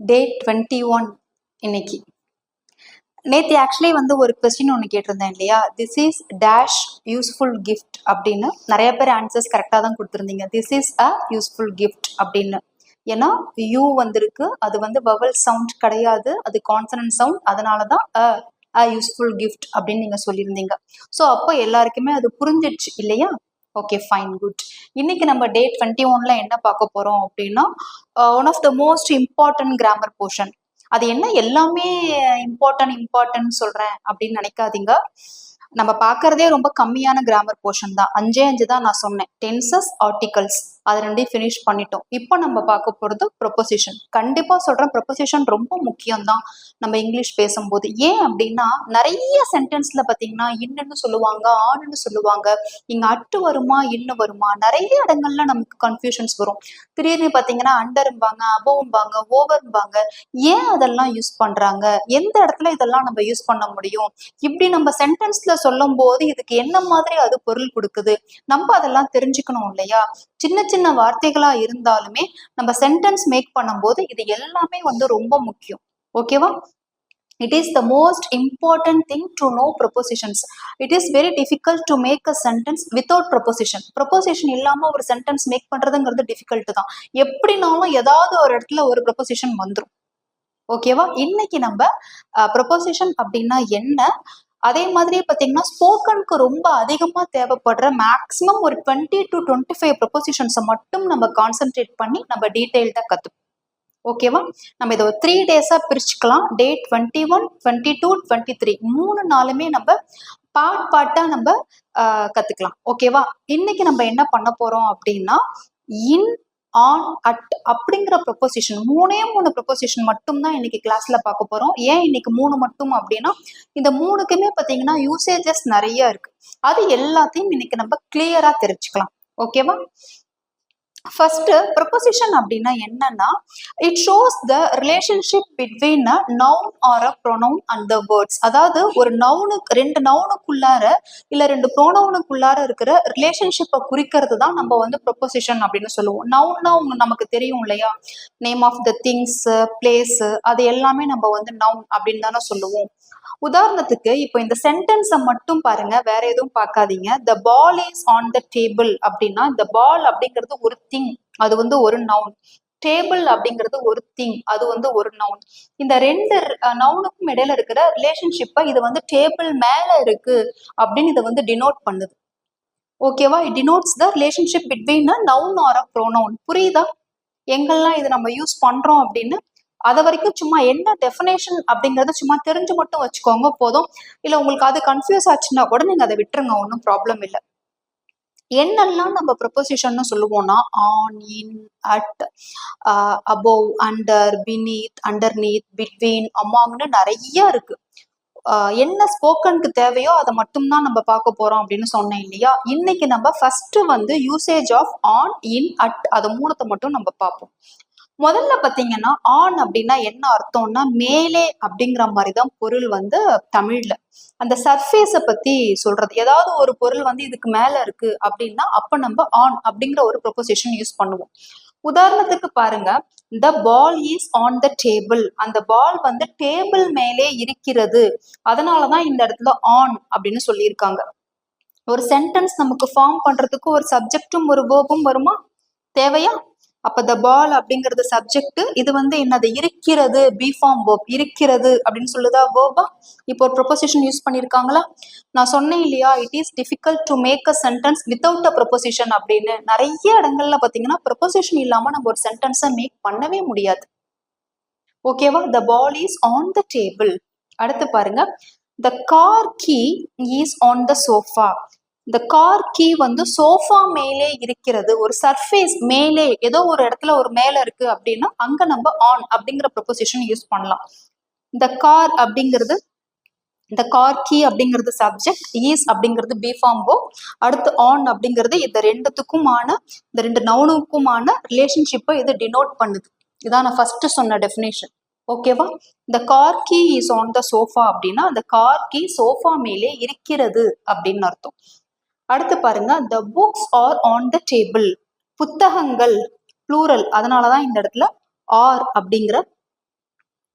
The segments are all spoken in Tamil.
Day 21 இன்னைக்கு. நேற்று ஆக்சுவலி ஒரு கொஸ்டின் ஒன்று கேட்டிருந்தேன் இல்லையா, this is dash useful gift அப்படின்னு. நிறைய பேர் ஆன்சர்ஸ் கரெக்டாக தான் கொடுத்துருந்தீங்க. This is a useful gift அப்படின்னு. ஏன்னா யூ வந்திருக்கு, அது வவல் சவுண்ட் கிடையாது, அது கான்சனன்ட் சவுண்ட், அதனால தான் அ யூஸ்ஃபுல் கிஃப்ட் அப்படின்னு நீங்கள் சொல்லியிருந்தீங்க. ஸோ அப்போ எல்லாருக்குமே அது புரிஞ்சிடுச்சு இல்லையா? Okay, fine, good. இன்னைக்கு நம்ம டே 21ல என்ன பார்க்க போறோம் அப்படின்னா, one of the most important grammar portion. அது என்ன எல்லாமே இம்பார்ட்டன்ட் சொல்றேன் அப்படின்னு நினைக்காதீங்க. நம்ம பார்க்கறதே ரொம்ப கம்மியான கிராமர் போர்ஷன் தான். 5 தான் நான் சொன்னேன். டென்சஸ், ஆர்டிகல்ஸ், அது ரெண்டையும் ஃபினிஷ் பண்ணிட்டோம். இப்போ நம்ம பார்க்க போறது ப்ரொபோசிஷன். கண்டிப்பா சொல்றேன், ப்ரொபோசிஷன் ரொம்ப முக்கியம் தான் நம்ம இங்கிலீஷ் பேசும்போது. ஏன் அப்படின்னா நிறைய சென்டென்ஸ்ல பாத்தீங்கன்னா இன்னுன்னு சொல்லுவாங்க, ஆணுன்னு சொல்லுவாங்க. இங்க அட்டு வருமா இன்னு வருமா, நிறைய இடங்கள்ல நமக்கு கன்ஃபியூஷன்ஸ் வரும். திடீர்னு பாத்தீங்கன்னா அண்டர்பாங்க, அபோவ்பாங்க, ஓவர்பாங்க. ஏன் அதெல்லாம் யூஸ் பண்றாங்க, எந்த இடத்துல இதெல்லாம் நம்ம யூஸ் பண்ண முடியும், இப்படி நம்ம சென்டென்ஸ்ல சொல்லும் போது இதுக்கு என்ன மாதிரி அது பொருள் கொடுக்குது, நம்ம அதெல்லாம் தெரிஞ்சுக்கணும் இல்லையா? சின்ன சின்ன வார்த்தைகளா இருந்தாலுமே நம்ம சென்டென்ஸ் மேக் பண்ணும்போது இது எல்லாமே ரொம்ப முக்கியம். ஓகேவா? It is the most important thing to know prepositions. It is very difficult to make a sentence without preposition. Preposition இல்லாம ஒரு சென்டென்ஸ் மேக் பண்றதுங்கிறது டிஃபிகல்ட் தான். எப்படினாலும் ஏதாவது ஒரு இடத்துல ஒரு preposition வந்துடும். ஓகேவா? இன்னைக்கு நம்ம ப்ரொபோசிஷன் அப்படின்னா என்ன, அதே மாதிரியே பார்த்தீங்கன்னா ஸ்போக்கனுக்கு ரொம்ப அதிகமாக தேவைப்படுற மேக்ஸிமம் ஒரு 20 to 25 ப்ரொபோசிஷன்ஸை மட்டும் நம்ம கான்சென்ட்ரேட் பண்ணி நம்ம டீட்டெயில்டாக கற்றுப்போம். ஓகேவா? நம்ம இதை ஒரு 3 டேஸாக பிரிச்சுக்கலாம். டே 21, 22, 23 3 நாளுமே நம்ம பார்ட்டாக நம்ம கற்றுக்கலாம். ஓகேவா? இன்னைக்கு நம்ம என்ன பண்ண போகிறோம் அப்படின்னா, இன், ஆன், அட் அப்படிங்கிற ப்ரொபோசிஷன் 3 ப்ரொபோசிஷன் மட்டும் தான் இன்னைக்கு கிளாஸ்ல பார்க்க போறோம். ஏன் இன்னைக்கு 3 மட்டும் அப்படின்னா, இந்த 3க்குமே பார்த்தீங்கன்னா யூசேஜஸ் நிறைய இருக்கு. அது எல்லாத்தையும் இன்னைக்கு நம்ம கிளியரா தெரிஞ்சுக்கலாம். ஓகேவா? ஃபர்ஸ்ட், ப்ரொபோசிஷன் அப்படின்னா என்னன்னா, it shows the relationship between a noun R a pronoun and the words. அதாவது ஒரு நவுனுக்கு, 2 நவுனுக்குள்ளார இல்ல 2 ப்ரோனவுனுக்குள்ளார இருக்கிற ரிலேஷன்ஷிப்பை குறிக்கிறது தான் நம்ம ப்ரொபோசிஷன் அப்படின்னு சொல்லுவோம். நவுன்னா நமக்கு தெரியும் இல்லையா, name of the things, place, அது எல்லாமே நம்ம நவுன் அப்படின்னு தானே சொல்லுவோம். உதாரணத்துக்கு இப்போ இந்த சென்டென்ஸை மட்டும் பாருங்க, வேற எதுவும் பார்க்காதீங்க. த ball is on the table அப்படின்னா, இந்த பால் அப்படிங்கிறது ஒரு திங், அது ஒரு நவுன். டேபிள் அப்படிங்கிறது ஒரு திங், அது ஒரு நவுன். இந்த 2 நவுனுக்கும் இடையில இருக்கிற ரிலேஷன்ஷிப்பை இது டேபிள் மேல இருக்கு அப்படின்னு இதை டினோட் பண்ணுது. ஓகேவா? It denotes the relationship between a noun R a pronoun. புரியுதா எங்கெல்லாம் இது நம்ம யூஸ் பண்றோம் அப்படின்னு? அது வரைக்கும் சும்மா என்ன டெஃபினேஷன் அப்படிங்கறத சும்மா தெரிஞ்சு மட்டும் வச்சுக்கோங்க போதும். இல்ல உங்களுக்கு அது கன்ஃபியூஸ் ஆச்சுன்னா கூட நீங்க அதை விட்டுருங்க, ஒன்றும் ப்ராப்ளம் இல்லை. என்னெல்லாம் நம்ம ப்ரொபோசிஷன் சொல்லுவோம்னா, on, in, at, above, under, beneath, underneath, between, அமாங்னு நிறைய இருக்கு. என்ன ஸ்போக்கனுக்கு தேவையோ அதை மட்டும்தான் நம்ம பார்க்க போறோம் அப்படின்னு சொன்னேன் இல்லையா? இன்னைக்கு நம்ம first usage of on, in, at, அது 3 மட்டும் நம்ம பார்ப்போம். முதல்ல பாத்தீங்கன்னா ஆன் அப்படின்னா என்ன அர்த்தம்னா மேலே அப்படிங்கிற மாதிரிதான் பொருள் தமிழ்ல. அந்த சர்ஃபேஸை பத்தி சொல்றது. ஏதாவது ஒரு பொருள் இதுக்கு மேல இருக்கு அப்படின்னா அப்ப நம்ம ஆன் அப்படிங்கிற ஒரு ப்ரொபோசிஷன் யூஸ் பண்ணுவோம். உதாரணத்துக்கு பாருங்க, த ball is on the table. அந்த பால் டேபிள் மேலே இருக்கிறது, அதனாலதான் இந்த இடத்துல ஆன் அப்படின்னு சொல்லியிருக்காங்க. ஒரு சென்டென்ஸ் நமக்கு ஃபார்ம் பண்றதுக்கு ஒரு சப்ஜெக்டும் ஒரு வேர்பும் வருமா? தேவையா? அப்ப த பால் அப்படிங்கிறது சப்ஜெக்ட், இது என்னது, இருக்கிறது, பி ஃபார்ம் வேர்ப், இருக்கிறது அப்படின்னு சொல்லுதா வேர்பா? இப்போ ஒரு ப்ரொபோசிஷன் யூஸ் பண்ணிருக்காங்களா? நான் சொன்னேன் இல்லையா, it is difficult to make a sentence without a preposition அப்படின்னு. நிறைய இடங்கள்ல பாத்தீங்கன்னா ப்ரொபோசிஷன் இல்லாம நம்ம ஒரு சென்டென்ஸை மேக் பண்ணவே முடியாது. ஓகேவா? The ball is on the table. அடுத்து பாருங்க, the car key is on the sofa. இந்த கார் கீ சோஃபா மேலே இருக்கிறது. ஒரு சர்ஃபேஸ் மேலே, ஏதோ ஒரு இடத்துல ஒரு மேல இருக்கு அப்படின்னா அங்க நம்ம ஆன் அப்படிங்கிற ப்ரொபோசிஷன் யூஸ் பண்ணலாம். இந்த கார் அப்படிங்கிறது, இந்த கார் கீ அப்படிங்கிறது சப்ஜெக்ட், ஈஸ் அப்படிங்கிறது பி ஃபார்ம் வேர்ப், அடுத்து ஆன் அப்படிங்கிறது இந்த 2 நவுனுக்குமான ரிலேஷன்ஷிப்பை இது டினோட் பண்ணுது. இதான் நான் ஃபர்ஸ்ட் சொன்ன டெஃபினேஷன். ஓகேவா? இந்த car key is on the sofa அப்படின்னா அந்த கார் கீ சோஃபா மேலே இருக்கிறது அப்படின்னு அர்த்தம். அடுத்து பாருங்க, the books are on the table. புத்தகங்கள் ப்ளூரல், அதனாலதான் இந்த இடத்துல ஆர் அப்படிங்கிற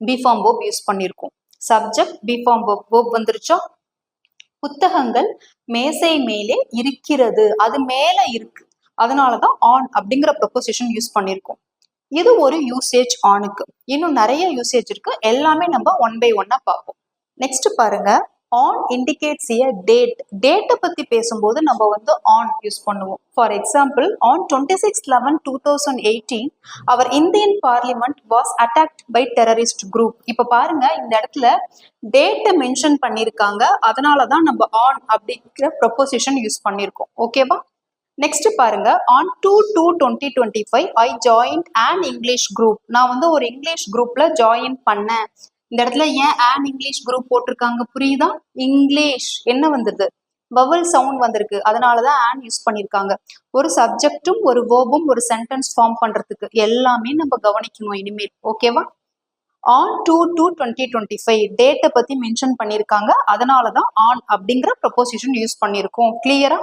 பி ஃபார்ம் verb யூஸ் பண்ணியிருக்கோம். சப்ஜெக்ட் பி ஃபார்ம் verb வந்துருச்சா? புத்தகங்கள் மேசை மேலே இருக்கிறது, அது மேல இருக்கு, அதனாலதான் ஆன் அப்படிங்கிற ப்ரொபோசிஷன் யூஸ் பண்ணியிருக்கோம். இது ஒரு யூசேஜ் ஆனுக்கு. இன்னும் நிறைய யூசேஜ் இருக்கு, எல்லாமே நம்ம ஒன் பை ஒன்னா பார்ப்போம். நெக்ஸ்ட் பாருங்க, ஆன் இண்டிகேட்ஸ் எ டேட். டேட்டை பத்தி பேசும்போது நம்ம வந்து ஆன் யூஸ் பண்ணுவோம். For example, on 26/11/2018 our Indian parliament was attacked by terrorist group. இப்ப பாருங்க, இந்த இடத்துல டேட்டை மென்ஷன் பண்ணியிருக்காங்க, அதனாலதான் நம்ம ஆன் அப்படிங்கிற ப்ரொபோசிஷன் யூஸ் பண்ணியிருக்கோம். ஓகேவா? நெக்ஸ்ட் பாருங்க, on 2/2/2025 I joined an English group. நான் வந்து ஒரு இங்கிலீஷ் குரூப்ல ஜாயின் பண்ணேன். இந்த இடத்துல ஏன் அன் இங்கிலீஷ் குரூப் போட்டிருக்காங்க புரியுதா? இங்கிலீஷ் என்ன வந்தது? வவல் சவுண்ட் வந்திருக்கு, அதனாலதான் ஆன் யூஸ் பண்ணிருக்காங்க. ஒரு சப்ஜெக்டும் ஒரு வேர்பும் ஒரு சென்டென்ஸ் ஃபார்ம் பண்றதுக்கு எல்லாமே நம்ம கவனிக்கணும் இனிமேல். ஓகேவா? ஆன் 2/2/2025 டேட்டை பத்தி மென்ஷன் பண்ணிருக்காங்க, அதனாலதான் ஆன் அப்படிங்கிற ப்ரொபோசிஷன் யூஸ் பண்ணிருக்கோம். கிளியரா?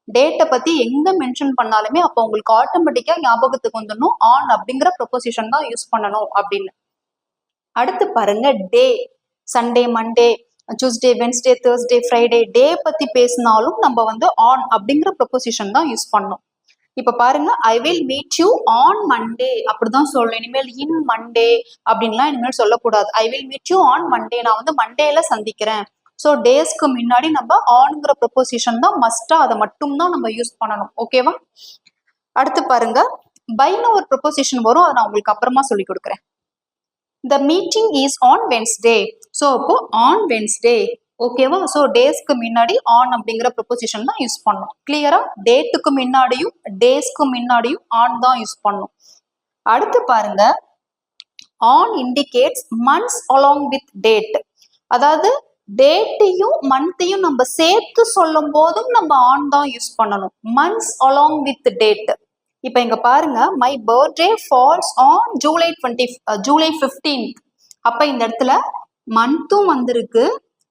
டேட்டை பத்தி எங்க மென்ஷன் பண்ணாலுமே அப்போ உங்களுக்கு ஆட்டோமேட்டிக்கா ஞாபகத்துக்கு வந்துடணும் ஆன் அப்படிங்கிற ப்ரொபோசிஷன் தான் யூஸ் பண்ணணும் அப்படின்னு. அடுத்து பாருங்க, day. Sunday, Monday, Tuesday, Wednesday, Thursday, Friday, day பத்தி பேசினாலும் நம்ம வந்து ஆன் அப்படிங்கிற ப்ரொபோசிஷன் தான் யூஸ் பண்ணணும். இப்ப பாருங்க, I will meet you on Monday அப்படிதான் சொல்லணும். இனிமேல் இன் மண்டே அப்படின்லாம் இனிமேல் சொல்லக்கூடாது. I will meet you on Monday, நான் வந்து மண்டேல சந்திக்கிறேன். ஸோ டேஸ்க்கு முன்னாடி நம்ம ஆன்ங்கிற ப்ரொபோசிஷன் தான் மஸ்டா, அதை மட்டும் தான் நம்ம யூஸ் பண்ணணும். ஓகேவா? அடுத்து பாருங்க, பைன்னு ஒரு ப்ரொபோசிஷன் வரும், அதை நான் உங்களுக்கு அப்புறமா சொல்லி கொடுக்குறேன். The meeting is on Wednesday. So அப்போ ஆன் வென்ஸ்டே. ஓகேவா? ஸோ டேஸ்க்கு முன்னாடி ஆன் அப்படிங்கிற ப்ரொபோசிஷன் தான் யூஸ் பண்ணணும். கிளியரா? டேட்டுக்கு முன்னாடியும் டேஸ்க்கு முன்னாடியும் ஆன் தான் யூஸ் பண்ணணும். அடுத்து பாருங்க, on indicates months along with date. அதாவது டேட்டையும் மந்த்தையும் நம்ம சேர்த்து சொல்லும் போதும் நம்ம ஆன் தான் யூஸ் பண்ணணும். Months along with date. இப்ப இங்க பாருங்க, my birthday falls on July 15. அப்ப இந்த இடத்துல மந்த்தும் வந்திருக்கு,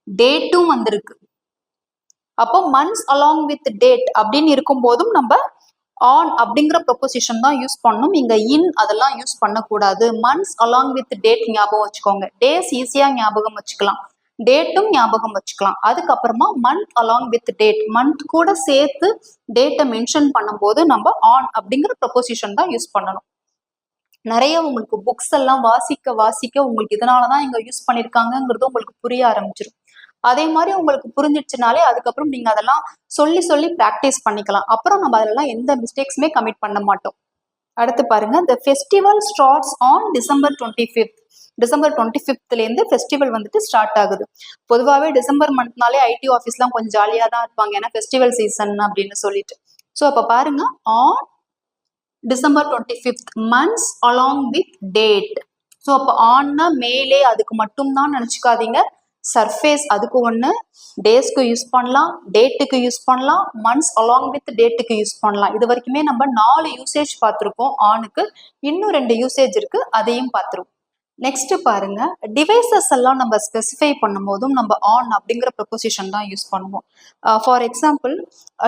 டேட்டும் வந்திருக்கு. அப்போ மந்த்ஸ் அலாங் வித் டேட் அப்படின்னு இருக்கும் போதும் நம்ம ஆன் அப்படிங்கிற ப்ரொபோசிஷன் தான் யூஸ் பண்ணணும். இங்க இன் அதெல்லாம் யூஸ் பண்ணக்கூடாது. மந்த்ஸ் அலாங் வித் டேட் ஞாபகம் வச்சுக்கோங்க. டேஸ் ஈஸியா ஞாபகம் வச்சுக்கலாம், டேட்டும் ஞாபகம் வச்சுக்கலாம். அதுக்கப்புறமா month along with date, month கூட சேர்த்து டேட்டை மென்ஷன் பண்ணும்போது நம்ம ஆன் அப்படிங்கிற ப்ரொபோசிஷன் தான் யூஸ் பண்ணணும். நிறைய உங்களுக்கு புக்ஸ் எல்லாம் வாசிக்க உங்களுக்கு இதனாலதான் இங்க யூஸ் பண்ணிருக்காங்கிறது உங்களுக்கு புரிய ஆரம்பிச்சிடும். அதே மாதிரி உங்களுக்கு புரிஞ்சிடுச்சுனாலே அதுக்கப்புறம் நீங்க அதெல்லாம் சொல்லி சொல்லி பிராக்டிஸ் பண்ணிக்கலாம். அப்புறம் நம்ம அதெல்லாம் எந்த மிஸ்டேக்ஸுமே கமிட் பண்ண மாட்டோம். அடுத்து பாருங்க, the festival starts on December 25th. December 25th festival வந்துட்டு ஸ்டார்ட் ஆகுது. பொதுவாகவே டிசம்பர் மந்த்னாலே ஐடி ஆஃபீஸ்லாம் கொஞ்சம் ஜாலியாக தான் இருப்பாங்க, ஏன்னா ஃபெஸ்டிவல் சீசன் அப்படின்னு சொல்லிட்டு. ஸோ அப்போ பாருங்க, on December 25th months along with date. So அப்போ ஆன்னா மேலே, அதுக்கு மட்டும் தான் நினச்சிக்காதீங்க. சர்ஃபேஸ் அதுக்கு ஒன்று, டேஸ்க்கு யூஸ் பண்ணலாம், டேட்டுக்கு யூஸ் பண்ணலாம், மந்த்ஸ் அலாங் வித் டேட்டுக்கு யூஸ் பண்ணலாம். இது வரைக்குமே நம்ம 4 யூசேஜ் பார்த்துருக்கோம் ஆனுக்கு. இன்னும் 2 யூசேஜ் இருக்கு, அதையும் பார்த்துருவோம். நெக்ஸ்ட் பாருங்க, டிவைசஸ் எல்லாம் நம்ம ஸ்பெசிஃபை பண்ணும் போதும் நம்ம ஆன் அப்படிங்கிற ப்ரொபோசிஷன் தான் யூஸ் பண்ணுவோம். For example,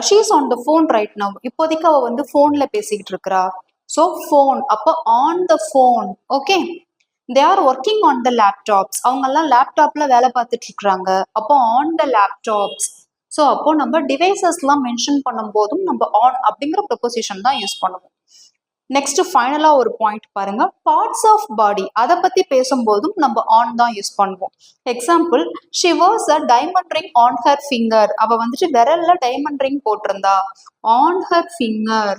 she is on the phone right now. இப்போதைக்கு அவ வந்து ஃபோன்ல பேசிக்கிட்டு இருக்கிறா. ஸோ ஃபோன், அப்போ on the phone. Okay, they are working on the laptops. அவங்கெல்லாம் லேப்டாப்ல வேலை பார்த்துட்டு இருக்கிறாங்க. அப்போ ஆன் த லேப்டாப்ஸ். ஸோ அப்போ நம்ம டிவைசஸ்லாம் மென்ஷன் பண்ணும் போதும் நம்ம ஆன் அப்படிங்கிற ப்ரொபோசிஷன் தான் யூஸ் பண்ணுவோம். நெக்ஸ்ட் ஃபைனலா ஒரு பாயிண்ட் பாருங்க, பார்ட்ஸ் ஆஃப் பாடி. அதை பத்தி பேசும்போதும் நம்ம ஆன் தான் யூஸ் பண்ணுவோம். Example, she was a diamond ring on her finger. அவ வந்துட்டு விரல்ல டைமண்ட் ரிங் போட்டிருந்தா. On her finger.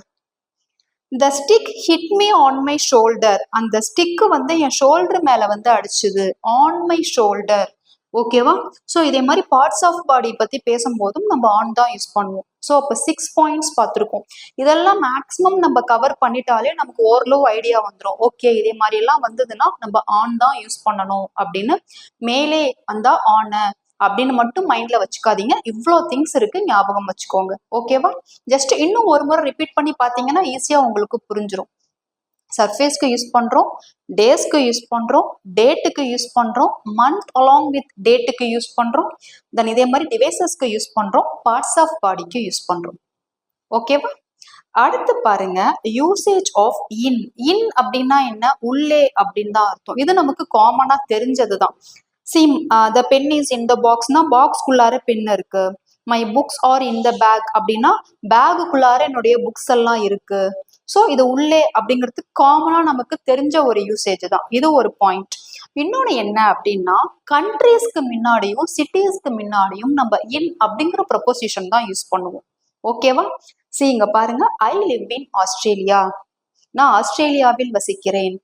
The stick hit me on my shoulder. அந்த ஸ்டிக்கு வந்து என் ஷோல்டர் மேல வந்து அடிச்சுது. On my shoulder. ஓகேவா? ஸோ இதே மாதிரி பார்ட்ஸ் ஆஃப் பாடி பத்தி பேசும்போதும் நம்ம ஆன் தான் யூஸ் பண்ணுவோம். ஸோ அப்போ 6 பாயிண்ட்ஸ் பார்த்துருக்கோம். இதெல்லாம் மேக்ஸிமம் நம்ம கவர் பண்ணிட்டாலே நமக்கு ஓரளவு ஐடியா வந்துடும். ஓகே, இதே மாதிரி எல்லாம் வந்ததுன்னா நம்ம ஆன் தான் யூஸ் பண்ணணும் அப்படின்னு. மேலே வந்தா ஆன் அப்படின்னு மட்டும் மைண்ட்ல வச்சுக்காதீங்க. இவ்வளோ திங்ஸ் இருக்கு, ஞாபகம் வச்சுக்கோங்க. ஓகேவா? ஜஸ்ட் இன்னும் ஒரு முறை ரிப்பீட் பண்ணி பார்த்தீங்கன்னா ஈஸியா உங்களுக்கு புரிஞ்சிடும். சர்ஃபேஸ்க்கு யூஸ் பண்றோம், டேஸ்க்கு யூஸ் பண்றோம், டேட்டுக்கு யூஸ் பண்றோம், மந்த் அலாங் வித் டேட்டுக்கு யூஸ் பண்றோம், தென் இதே மாதிரி டிவைசஸ்க்கு யூஸ் பண்றோம், பார்ட்ஸ் ஆஃப் பாடிக்கு யூஸ் பண்றோம். ஓகேவா? அடுத்து பாருங்க யூசேஜ் ஆஃப் இன். இன் அப்படின்னா என்ன? உள்ளே அப்படின்னு தான் அர்த்தம். இது நமக்கு காமனா தெரிஞ்சதுதான். See the pen is in the பாக்ஸ்னா பாக்ஸ்குள்ளார பென் இருக்கு. My books are in the bag அப்படின்னா பேகுக்குள்ளார என்னுடைய புக்ஸ் எல்லாம் இருக்கு. ஸோ இது உள்ளே அப்படிங்கிறது காமனா நமக்கு தெரிஞ்ச ஒரு யூசேஜ் தான். இது ஒரு பாயிண்ட். இன்னொன்று என்ன அப்படின்னா கண்ட்ரீஸ்க்கு முன்னாடியும் சிட்டிஸ்க்கு முன்னாடியும் நம்ம இன் அப்படிங்கிற ப்ரொபோசிஷன் தான் யூஸ் பண்ணுவோம். ஓகேவா? இங்க பாருங்க, ஐ லிவ் இன் ஆஸ்திரேலியா, நான் ஆஸ்திரேலியாவில் வசிக்கிறேன்.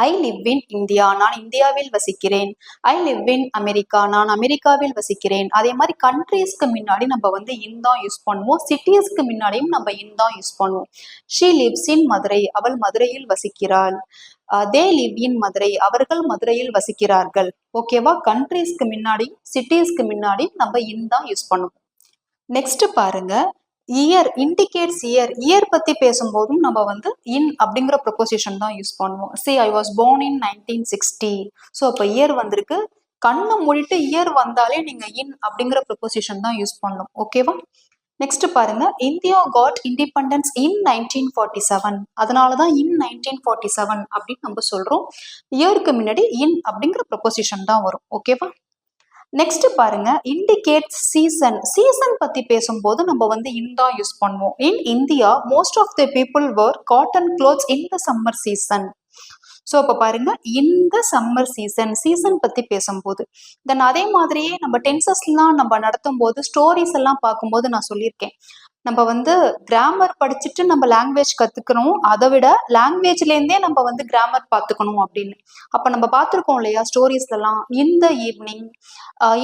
ஐ லிவ் இன் இந்தியா, நான் இந்தியாவில் வசிக்கிறேன். ஐ லிவ் இன் அமெரிக்கா, நான் அமெரிக்காவில் வசிக்கிறேன். அதே மாதிரி கண்ட்ரீஸ்க்கு முன்னாடி நம்ம வந்து இன் தான் யூஸ் பண்ணுவோம். சிட்டிஸ்க்கு முன்னாடியும் நம்ம இன் தான் யூஸ் பண்ணுவோம். ஷீ லிவ்ஸ் இன் மதுரை, அவள் மதுரையில் வசிக்கிறாள். தே லிவ் இன் மதுரை, அவர்கள் மதுரையில் வசிக்கிறார்கள். ஓகேவா? கண்ட்ரீஸ்க்கு முன்னாடியும் சிட்டிஸ்க்கு முன்னாடியும் நம்ம இன் தான் யூஸ் பண்ணுவோம். நெக்ஸ்ட் பாருங்க, இயர் இண்டிகேட்ஸ் இயர். இயர் பத்தி பேசும்போதும் நம்ம வந்து இன் அப்படிங்கிற ப்ரொபோசிஷன் தான் யூஸ் பண்ணுவோம். I was born in 1960. So அப்போ இயர் வந்திருக்கு. கண்ணை மூடிட்டு இயர் வந்தாலே நீங்க இன் அப்படிங்கிற ப்ரொபோசிஷன் தான் யூஸ் பண்ணணும். ஓகேவா? நெக்ஸ்ட் பாருங்க, இந்தியா காட் இண்டிபெண்டன்ஸ் இன் 1947. அதனாலதான் இன் 1947 அப்படின்னு நம்ம சொல்றோம். இயருக்கு முன்னாடி இன் அப்படிங்கிற ப்ரொபோசிஷன் தான் வரும். ஓகேவா? நெக்ஸ்ட் பாருங்க, இண்டிகேட் சீசன். சீசன் பத்தி பேசும்போது நம்ம வந்து இன் தான் யூஸ் பண்ணுவோம். In India most of the people wear cotton clothes in the summer season. So இப்போ பாருங்க, இந்த சம்மர் சீசன் பத்தி பேசும்போது தென் அதே மாதிரியே நம்ம டென்சஸ்லாம் நம்ம நடத்தும் போது ஸ்டோரிஸ் எல்லாம் பார்க்கும்போது நான் சொல்லியிருக்கேன், நம்ம வந்து கிராமர் படிச்சுட்டு நம்ம லாங்குவேஜ் கத்துக்கணும், அதை விட லாங்குவேஜ்லேருந்தே நம்ம வந்து கிராமர் பார்த்துக்கணும் அப்படின்னு. அப்போ நம்ம பார்த்துருக்கோம் இல்லையா ஸ்டோரிஸ்லாம், இந்த ஈவினிங்,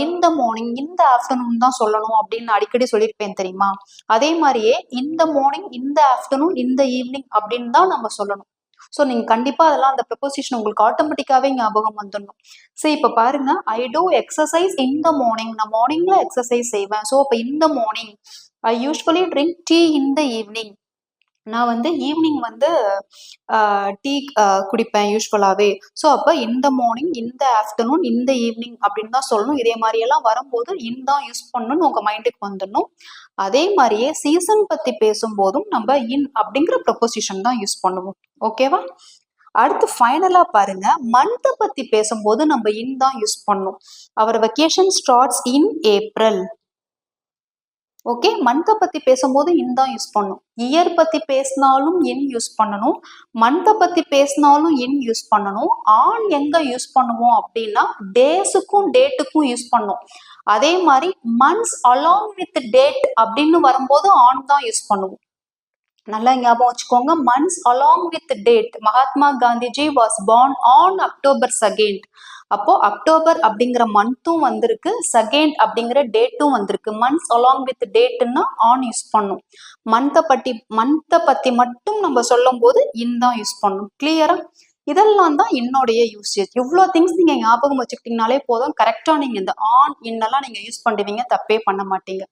இந்த மார்னிங், இந்த ஆஃப்டர்நூன் தான் சொல்லணும் அப்படின்னு அடிக்கடி சொல்லியிருப்பேன் தெரியுமா? அதே மாதிரியே இந்த மார்னிங், இந்த ஆஃப்டர்நூன், இந்த ஈவினிங் அப்படின்னு தான் நம்ம சொல்லணும். ஸோ நீங்க கண்டிப்பா அதெல்லாம் அந்த ப்ரொபோசிஷன் உங்களுக்கு ஆட்டோமேட்டிக்காவே ஞாபகம் வந்துடணும். சரி, இப்போ பாருங்க, I do exercise in the morning, நான் மார்னிங்ல எக்ஸசைஸ் செய்வேன். ஸோ இப்போ இந்த morning. I usually drink tea in the evening, நான் வந்து ஈவினிங் வந்து டீ குடிப்பேன் யூஸ்வலாகவே. ஸோ அப்போ இந்த மார்னிங், இந்த ஆஃப்டர்நூன், இந்த ஈவினிங் அப்படின்னு தான் சொல்லணும். இதே மாதிரியெல்லாம் வரும்போது இன் தான் யூஸ் பண்ணணும்னு உங்கள் மைண்டுக்கு வந்துடணும். அதே மாதிரியே சீசன் பற்றி பேசும்போதும் நம்ம இன் அப்படிங்கிற ப்ரொபோசிஷன் தான் யூஸ் பண்ணுவோம். ஓகேவா? அடுத்து ஃபைனலா பாருங்க, மந்த் பத்தி பேசும்போது நம்ம இன் தான் யூஸ் பண்ணும். Our vacation starts in April. Okay, மந்த்தை பத்தி பேசும்போது இன் தான் யூஸ் பண்ணும். இயர் பத்தி பேசினாலும் இன் யூஸ் பண்ணணும். மந்த்தை பத்தி பேசினாலும் இன் யூஸ் பண்ணணும். ஆன் எங்க யூஸ் பண்ணுவோம் அப்படின்னா டேஸுக்கும் டேட்டுக்கும் யூஸ் பண்ணும். அதே மாதிரி மந்த்ஸ் அலாங் வித் டேட் அப்படின்னு வரும்போது ஆன் தான் யூஸ் பண்ணுவோம். நல்லா ஞாபகம் வச்சுக்கோங்க, months along with date. Mahatma Gandhiji was born on October 2nd. அப்போ அக்டோபர் அப்படிங்கிற மந்த்தும் வந்திருக்கு, செகண்ட் அப்படிங்கிற டேட்டும் வந்திருக்கு. மந்த்ஸ் அலாங் வித் டேட்னா ஆன் யூஸ் பண்ணும். மந்த்தை பத்தி மட்டும் நம்ம சொல்லும் போது இன் தான் யூஸ் பண்ணும். கிளியரா? இதெல்லாம் தான் என்னுடைய யூசேஜ். இவ்வளோ திங்ஸ் நீங்க ஞாபகம் வச்சுக்கிட்டீங்கனாலே போதும், கரெக்டா நீங்க இந்த ஆன் இன்னெல்லாம் நீங்க யூஸ் பண்ணுவீங்க, தப்பே பண்ண மாட்டீங்க.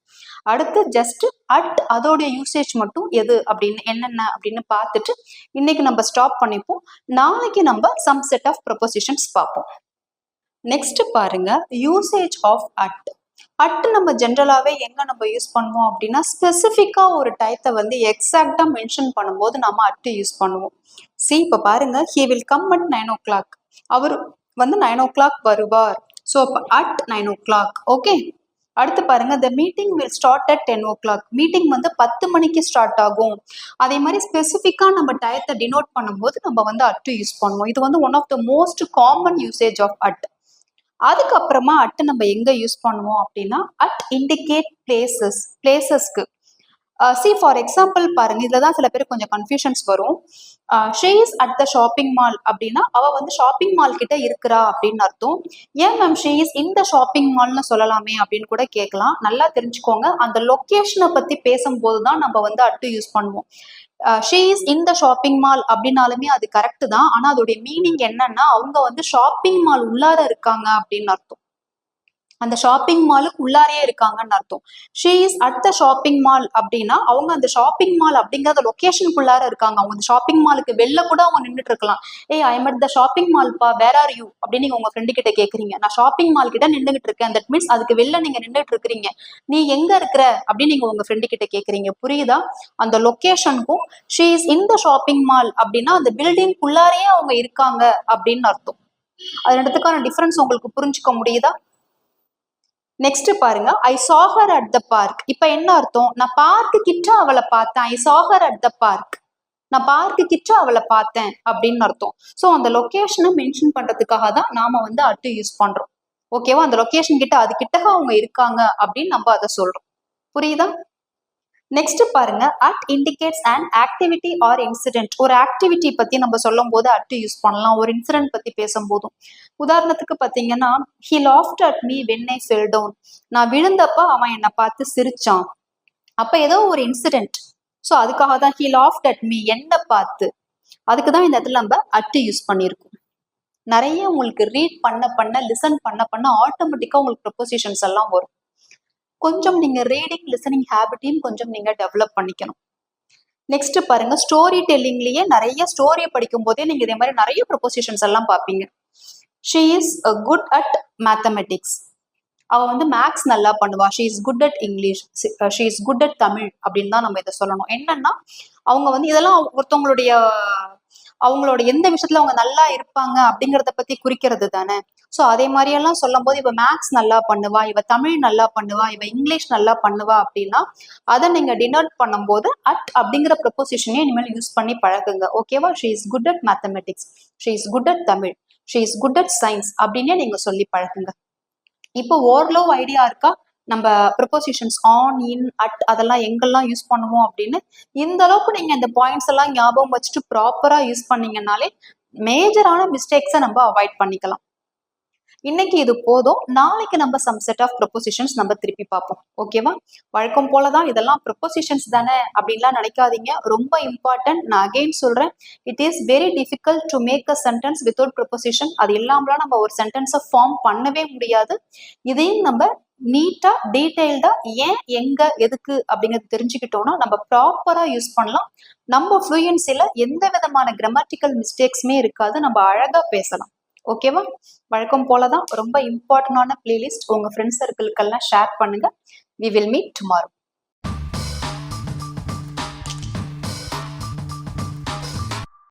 அடுத்து ஜஸ்ட் அட், அதோடைய யூசேஜ் மட்டும் எது அப்படின்னு என்னென்ன அப்படின்னு பார்த்துட்டு இன்னைக்கு நம்ம ஸ்டாப் பண்ணிப்போம். நாளைக்கு நம்ம சம் செட் ஆஃப் ப்ரொபோசிஷன்ஸ் பார்ப்போம். நெக்ஸ்ட் பாருங்க, யூசேஜ் ஆஃப் அட். அட் நம்ம ஜென்ரலாகவே எங்கே நம்ம யூஸ் பண்ணுவோம் அப்படின்னா ஸ்பெசிஃபிக்காக ஒரு டயத்தை வந்து எக்ஸாக்டாக மென்ஷன் பண்ணும்போது நம்ம அட்டு யூஸ் பண்ணுவோம். இப்போ பாருங்க, he will come at 9 o'clock. அவர் வந்து 9 o'clock வருவார். ஸோ அப்போ அட் 9 o'clock. ஓகே, அடுத்து பாருங்க, the meeting will start at 10 o'clock. Meeting வந்து 10 மணிக்கு ஸ்டார்ட் ஆகும். அதே மாதிரி ஸ்பெசிஃபிக்காக நம்ம டயத்தை டினோட் பண்ணும்போது நம்ம வந்து அட்டு யூஸ் பண்ணுவோம். இது வந்து one of the most common usage of at. அதுக்கப்புறமா அட் நம்ம எங்க யூஸ் பண்ணுவோம் அப்படின்னா அட் இண்டிகேட் பிளேசஸ்க்கு. ஃபார் எக்ஸாம்பிள் பாருங்க, இதுல தான் சில பேருக்கு கொஞ்சம் கன்ஃபியூஷன்ஸ் வரும். She is at the shopping mall அப்படின்னா அவ வந்து ஷாப்பிங் மால் கிட்ட இருக்கிறா அப்படின்னு அர்த்தம். ஏன் மேம் ஷீ இஸ் இந்த ஷாப்பிங் மால்னு சொல்லலாமே அப்படின்னு கூட கேட்கலாம். நல்லா தெரிஞ்சுக்கோங்க, அந்த லொக்கேஷனை பத்தி பேசும்போது தான் நம்ம வந்து அட்டு யூஸ் பண்ணுவோம். She is in the shopping mall அப்படின்னாலுமே அது கரெக்ட் தான். ஆனா அதோடைய மீனிங் என்னன்னா அவங்க வந்து ஷாப்பிங் மால் உள்ளார இருக்காங்க அப்படின்னு அர்த்தம். அந்த ஷாப்பிங் மாலுக்கு உள்ளாரே இருக்காங்கன்னு அர்த்தம். She is at the shopping mall அப்படின்னா அவங்க அந்த ஷாப்பிங் மால் அப்படிங்கிற லொகேஷனுக்குள்ளார இருக்காங்க. அவங்க அந்த ஷாப்பிங் மாலுக்கு வெளில கூட அவங்க நின்றுட்டு இருக்கலாம். Hey I am at the shopping மால்பா, வேர் ஆர் யூ அப்படின்னு நீங்க உங்க ஃப்ரெண்டு கிட்ட கேக்குறீங்க. நான் ஷாப்பிங் மால் கிட்ட நின்றுகிட்டு இருக்கேன், தட் மீன்ஸ் அதுக்கு வெளில நீங்க நின்றுட்டு இருக்கிறீங்க. நீ எங்க இருக்கிற அப்படின்னு நீங்க உங்க ஃப்ரெண்டு கிட்ட கேக்குறீங்க. புரியுதா? அந்த லொகேஷனுக்கும் she is in the shopping mall அப்படின்னா அந்த பில்டிங் குள்ளாரே அவங்க இருக்காங்க அப்படின்னு அர்த்தம். அது ரெண்டுத்துக்கான டிஃபரன்ஸ் உங்களுக்கு புரிஞ்சுக்க முடியுதா? நெக்ஸ்ட் பாருங்க, ஐ saw her at the park. இப்ப என்ன அர்த்தம்? நான் பார்க்கு கிட்ட அவளை பார்த்தேன். ஐ saw her at the park. நான் பார்க்கு கிட்ட அவளை பார்த்தேன் அப்படின்னு அர்த்தம். ஸோ அந்த லொகேஷனை மென்ஷன் பண்றதுக்காக தான் நாம வந்து அட் யூஸ் பண்றோம். ஓகேவா? அந்த லொகேஷன் கிட்ட அது கிட்ட அவங்க இருக்காங்க அப்படின்னு நம்ம அதை சொல்றோம். புரியுதா? நெக்ஸ்ட் பாருங்க, at indicates and activity R incident. ஒரு ஆக்டிவிட்டி பத்தி நம்ம சொல்லும் போது அட் யூஸ் பண்ணலாம். ஒரு இன்சிடென்ட் பத்தி பேசும்போதும். உதாரணத்துக்கு பாத்தீங்கன்னா, he laughed at me when I fell down. நான் விழுந்தப்ப அவன் என்னை பார்த்து சிரிச்சான். அப்ப ஏதோ ஒரு இன்சிடென்ட். ஸோ அதுக்காக தான் he laughed at me, என்ன பார்த்து. அதுக்கு தான் இந்த இடத்துல நம்ம அட் யூஸ் பண்ணியிருக்கோம். நிறைய உங்களுக்கு ரீட் பண்ண லிசன் பண்ண ஆட்டோமேட்டிக்கா உங்களுக்கு ப்ரொபோசிஷன்ஸ் எல்லாம் வரும். கொஞ்சம் நீங்க ரீடிங் லிசனிங் ஹேபிட்டையும் கொஞ்சம் நீங்க டெவலப் பண்ணிக்கணும். நெக்ஸ்ட் பாருங்க, ஸ்டோரி டெல்லிங்லயே நிறைய ஸ்டோரியை படிக்கும் போதே நீங்க இதே மாதிரி நிறைய ப்ரொபோசிஷன்ஸ் எல்லாம் பார்ப்பீங்க. She is good at mathematics. அவ வந்து மேக்ஸ் நல்லா பண்ணுவா. She is good at English. She is good at Tamil அப்படின்னு தான் நம்ம இதை சொல்லணும். என்னன்னா அவங்க வந்து இதெல்லாம் அவங்களோட எந்த விஷயத்துல அவங்க நல்லா இருப்பாங்க அப்படிங்கிறத பத்தி குறிக்கிறது தானே. ஸோ அதே மாதிரியெல்லாம் சொல்லும் போது இவ மேக்ஸ் நல்லா பண்ணுவா, இவ தமிழ் நல்லா பண்ணுவா, இவ இங்கிலீஷ் நல்லா பண்ணுவா அப்படின்னா அதை நீங்க டினோட் பண்ணும்போது அட் அப்படிங்கிற ப்ரொபோசிஷனே இனிமேல் யூஸ் பண்ணி பழகுங்க. ஓகேவா? She is good at mathematics, she is good at Tamil, she is good at science அப்படின்னே நீங்க சொல்லி பழகுங்க. இப்போ ஓரளவு ஐடியா இருக்கா நம்ம ப்ரொபோசிஷன்ஸ் ஆன், இன், அட் அதெல்லாம் எங்கெல்லாம் யூஸ் பண்ணுவோம் அப்படின்னு? இந்த அளவுக்கு நீங்க இந்த பாயிண்ட்ஸ் எல்லாம் ஞாபகம் வச்சுட்டு ப்ராப்பரா யூஸ் பண்ணீங்கன்னாலே மேஜரான மிஸ்டேக்ஸை நம்ம அவாய்ட் பண்ணிக்கலாம். இன்னைக்கு இது போதும். நாளைக்கு நம்ம சம் செட் ஆஃப் ப்ரொபோசிஷன்ஸ் நம்ம திருப்பி பார்ப்போம். ஓகேவா? வழக்கம் போலதான் இதெல்லாம் ப்ரொபோசிஷன்ஸ் தானே அப்படின்லாம் நினைக்காதீங்க. ரொம்ப இம்பார்ட்டன்ட். நான் அகெயின் சொல்றேன், it is very difficult to make a sentence without preposition. அது இல்லாமலாம் நம்ம ஒரு சென்டென்ஸை ஃபார்ம் பண்ணவே முடியாது. இதையும் நம்ம நீட்டா டீடைல்டா ஏன் எங்க எதுக்கு அப்படிங்கிறது தெரிஞ்சுக்கிட்டோம்னா நம்ம ப்ராப்பரா யூஸ் பண்ணலாம். நம்ம ஃப்ளூயன்சில எந்த விதமான கிராமட்டிக்கல் மிஸ்டேக்ஸுமே இருக்காது. நம்ம அழகா பேசலாம். ஓகேவா? வழக்கம் போலதான் ரொம்ப இம்பார்ட்டன்டான பிளேலிஸ்ட் உங்க ஃப்ரெண்ட்ஸ் சர்க்கிளுக்கெல்லாம் ஷேர் பண்ணுங்க. We will meet tomorrow.